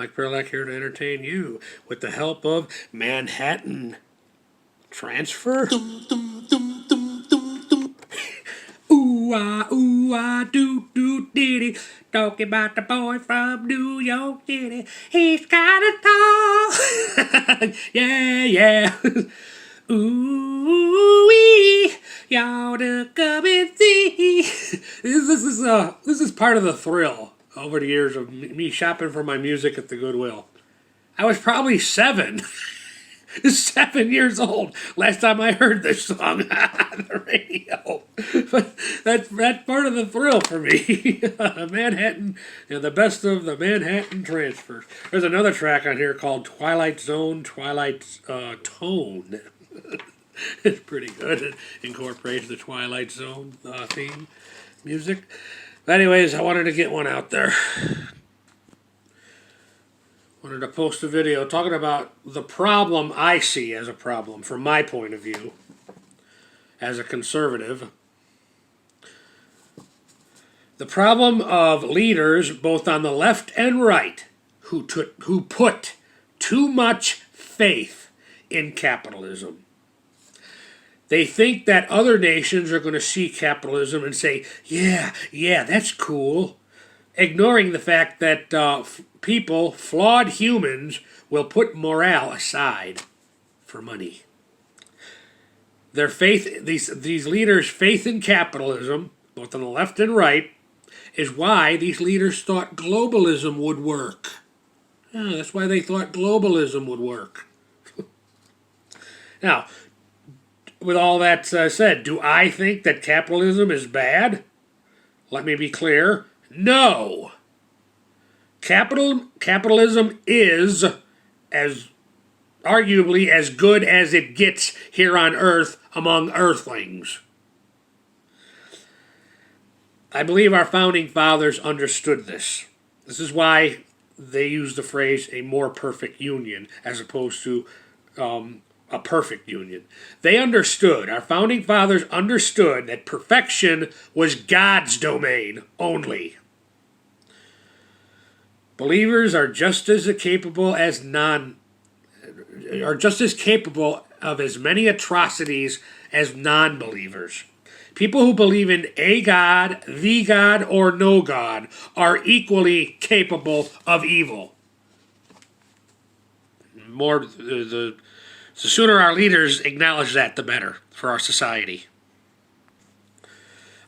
Mike Perlak here to entertain you with the help of Manhattan Transfer. Ooh ah, doo diddy. Talking about the boy from New York City. He's kinda tall. Yeah. Ooh wee, y'all to come and see. This is part of the thrill over the years of me shopping for my music at the Goodwill. I was probably 7. 7 years old last time I heard this song on the radio. But that's part of the thrill for me. Manhattan, the best of the Manhattan Transfers. There's another track on here called Twilight Zone, Twilight Tone. It's pretty good. It incorporates the Twilight Zone theme music. But anyways, I wanted to get one out there. Wanted to post a video talking about the problem I see as a problem from my point of view as a conservative. The problem of leaders both on the left and right who put too much faith in capitalism. They think that other nations are going to see capitalism and say, yeah, that's cool, ignoring the fact that people, flawed humans, will put morale aside for money. Their faith, these leaders' faith in capitalism, both on the left and right, is why these leaders thought globalism would work. Yeah, that's why they thought globalism would work. Now, with all that said, do I think that capitalism is bad? Let me be clear. No. Capitalism is as arguably as good as it gets here on Earth among Earthlings. I believe our founding fathers understood this. This is why they use the phrase a more perfect union as opposed to a perfect union. They understood, our founding fathers understood that perfection was God's domain only. Believers are just as capable of as many atrocities as non-believers. People who believe in a God, the God, or no God are equally capable of evil. The sooner our leaders acknowledge that, the better for our society.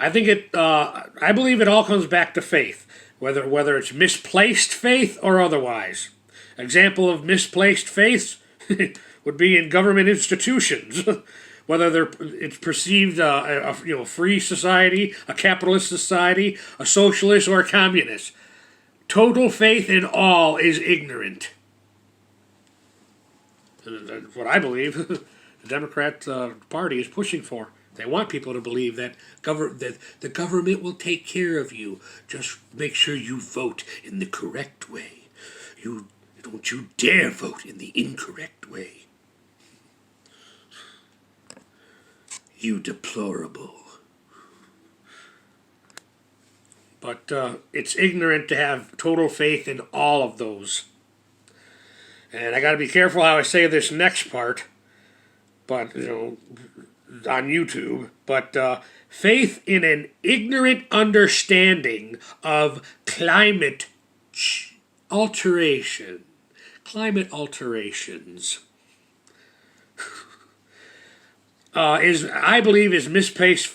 I believe it all comes back to faith. Whether it's misplaced faith or otherwise. Example of misplaced faith would be in government institutions. Whether it's perceived a free society, a capitalist society, a socialist, or a communist. Total faith in all is ignorant. That's what I believe the Democrat Party is pushing for. They want people to believe that the government will take care of you. Just make sure you vote in the correct way. Don't you dare vote in the incorrect way. You deplorable. But it's ignorant to have total faith in all of those. And I got to be careful how I say this next part. But, on YouTube, but faith in an ignorant understanding of climate alterations, I believe is misplaced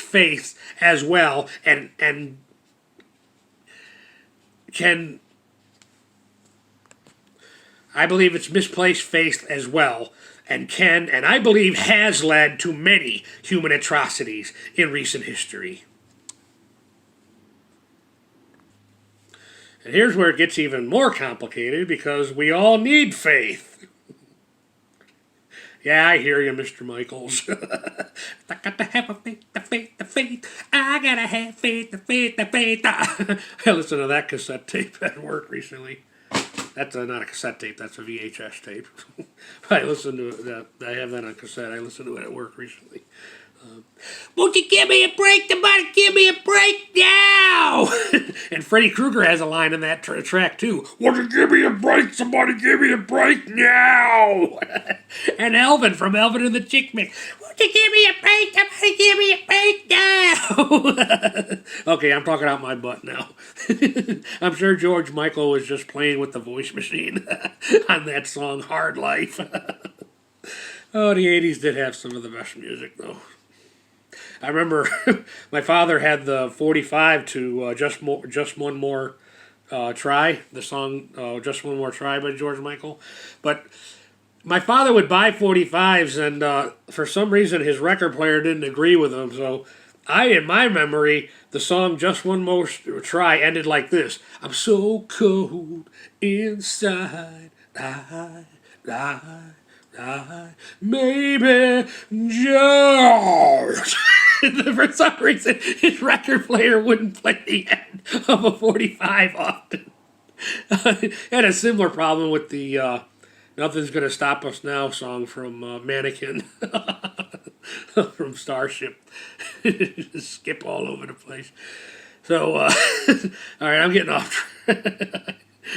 faith as well, and can. I believe it's misplaced faith as well, and I believe has led to many human atrocities in recent history. And here's where it gets even more complicated, because we all need faith. Yeah, I hear you, Mr. Michaels. I got to have a faith. I gotta have faith. I listened to that cassette tape at work recently. That's not a cassette tape, that's a VHS tape. I listened to that. I have that on cassette. I listened to it at work recently. Won't you give me a break? Somebody give me a break now! And Freddy Krueger has a line in that track too. Won't you give me a break? Somebody give me a break now! And Elvin from Elvin and the Chick Mix. Won't you give me a break? Somebody give me a break now! Okay, I'm talking out my butt now. I'm sure George Michael was just playing with the voice machine on that song, Hard Life. Oh, the 80s did have some of the best music, though. I remember my father had the 45 to Just One More Try, the song Just One More Try by George Michael. But my father would buy 45s, and for some reason his record player didn't agree with him. So in my memory, the song Just One More Try ended like this. I'm so cold inside, maybe George. For some reason, his record player wouldn't play the end of a 45 often. Had a similar problem with the Nothing's Gonna Stop Us Now song from Mannequin from Starship. Just skip all over the place. So, all right, I'm getting off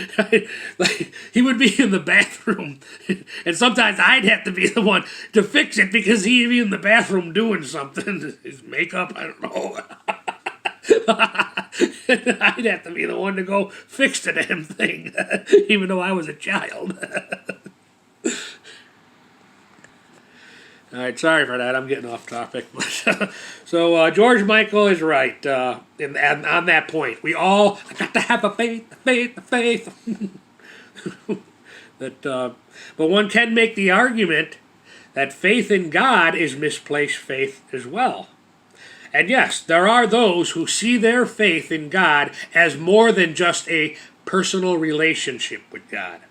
track. Like, he would be in the bathroom, and sometimes I'd have to be the one to fix it because he'd be in the bathroom doing something, his makeup, I don't know. I'd have to be the one to go fix the damn thing, even though I was a child. All right, sorry for that. I'm getting off topic. So George Michael is right on that point. I got to have a faith. But one can make the argument that faith in God is misplaced faith as well. And yes, there are those who see their faith in God as more than just a personal relationship with God.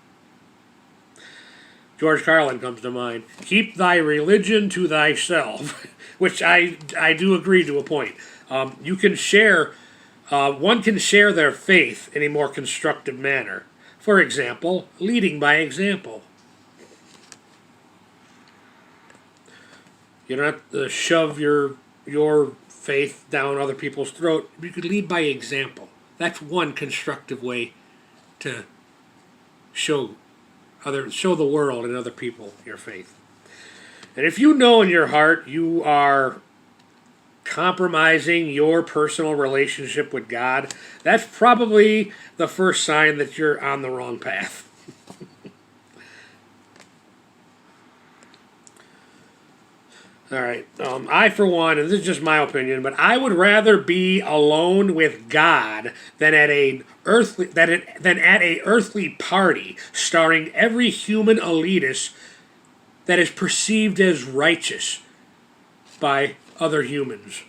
George Carlin comes to mind. Keep thy religion to thyself, which I do agree to a point. You can share, one can share their faith in a more constructive manner. For example, leading by example. You don't have to shove your faith down other people's throat. You could lead by example. That's one constructive way to show the world and other people your faith. And if you know in your heart you are compromising your personal relationship with God, that's probably the first sign that you're on the wrong path. All right, I for one, and this is just my opinion, but I would rather be alone with God than at a earthly party starring every human elitist that is perceived as righteous by other humans.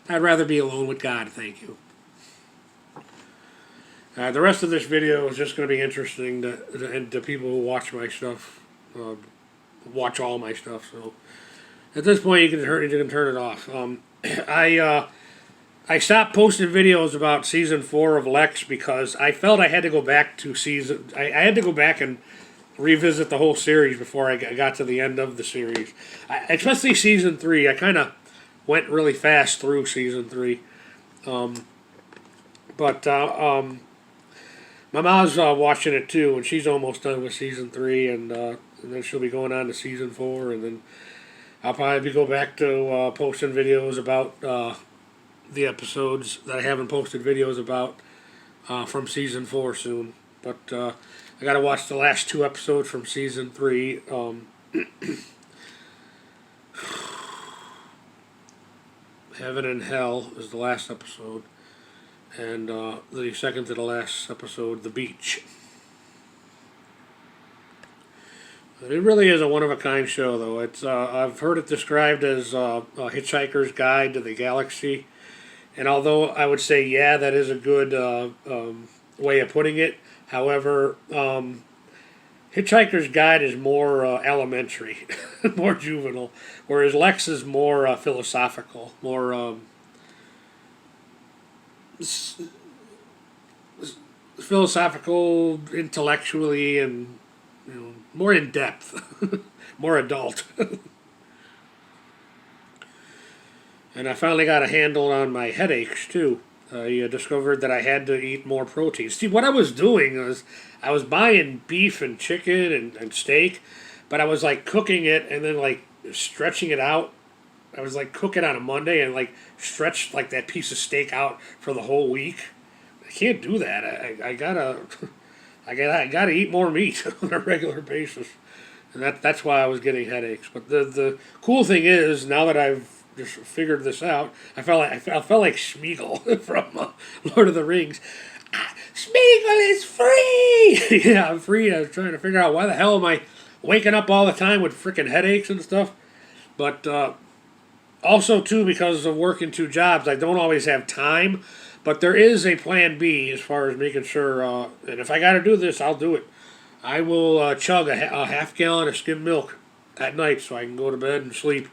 I'd rather be alone with God, thank you. The rest of this video is just going to be interesting to people who watch my stuff, watch all my stuff. So at this point, you can turn it off. I stopped posting videos about season 4 of LEXX because I felt I had to go back to I had to go back and revisit the whole series before I got to the end of the series. Especially season 3. I kind of went really fast through season 3. But my mom's watching it too, and she's almost done with season 3, and then she'll be going on to season 4, and then I'll probably go back to posting videos about the episodes that I haven't posted videos about from season 4 soon. But I got to watch the last 2 episodes from season 3. Heaven and Hell is the last episode, and the second to the last episode, The Beach. It really is a one-of-a-kind show, though. It's I've heard it described as a Hitchhiker's Guide to the Galaxy, and although I would say, yeah, that is a good way of putting it, however, Hitchhiker's Guide is more elementary, more juvenile, whereas LEXX is more philosophical, more philosophical, intellectually, and more in depth, more adult. And I finally got a handle on my headaches too. I discovered that I had to eat more protein. See, what I was doing was I was buying beef and chicken and steak, but I was like cooking it and then like stretching it out. I was like cooking on a Monday and like stretch like that piece of steak out for the whole week. I can't do that. I gotta I gotta eat more meat on a regular basis, and that's why I was getting headaches. But the cool thing is now that I've just figured this out, I felt like Smeagol from Lord of the Rings. Smeagol is free. Yeah, I'm free. I was trying to figure out why the hell am I waking up all the time with freaking headaches and stuff. But also too, because of working two jobs, I don't always have time. But there is a plan B as far as making sure. And if I got to do this, I'll do it. I will chug a half gallon of skim milk at night so I can go to bed and sleep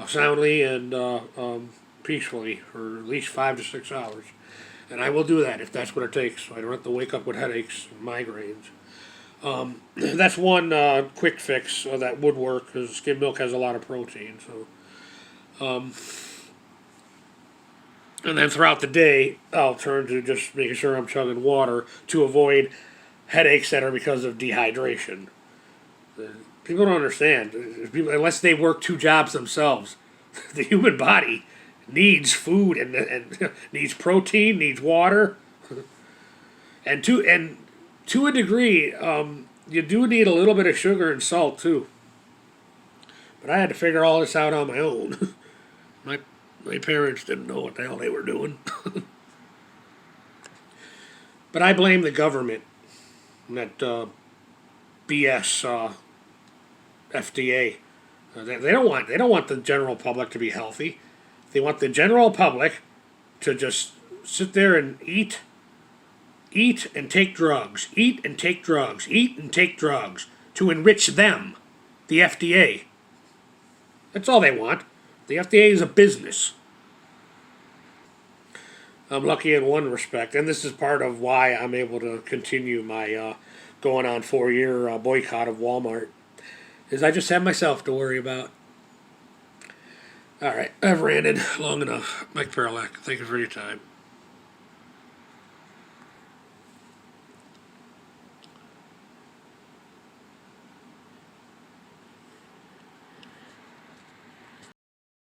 soundly and peacefully for at least 5 to 6 hours. And I will do that if that's what it takes, so I don't have to wake up with headaches and migraines. That's one quick fix that would work because skim milk has a lot of protein. So, and then throughout the day, I'll turn to just making sure I'm chugging water to avoid headaches that are because of dehydration. People don't understand. Unless they work two jobs themselves, the human body needs food and needs protein, needs water, and to a degree, you do need a little bit of sugar and salt too. But I had to figure all this out on my own. My parents didn't know what the hell they were doing. But I blame the government, that BS FDA. They don't want the general public to be healthy. They want the general public to just sit there and eat and take drugs, eat and take drugs, eat and take drugs to enrich them, the FDA. That's all they want. The FDA is a business. I'm lucky in one respect, and this is part of why I'm able to continue my going on 4-year boycott of Walmart, is I just have myself to worry about. All right, I've ranted long enough. Mike Perlak, thank you for your time.